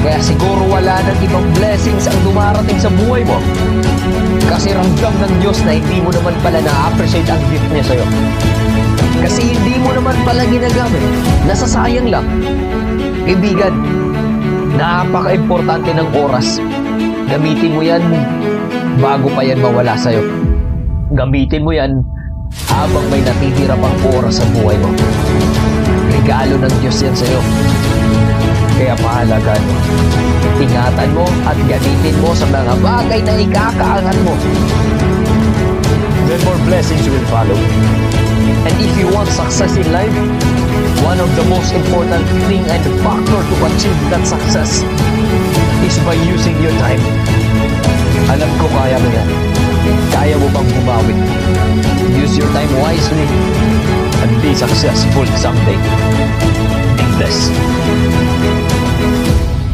Kaya siguro wala nang ibang blessings ang dumarating sa buhay mo. Kasi ramdam ng Diyos na hindi mo naman pala na-appreciate ang gift niya sa'yo. Kasi hindi mo naman pala ginagamit. Nasasayang lang. Kaibigan, napaka-importante ng oras. Gamitin mo yan bago pa yan mawala sa'yo. Gamitin mo yan habang may natitira pang oras sa buhay mo. Regalo ng Diyos yan sa'yo. Kaya pahalagahan mo. Ingatan mo at gamitin mo sa mga bagay na ikakaangat mo. Then more blessings will follow. And if you want success in life, one of the most important thing and factor to achieve that success is by using your time. Alam ko kaya mo yan. Kaya mo bang bumawi? Use your time wisely and be successful someday. Be blessed.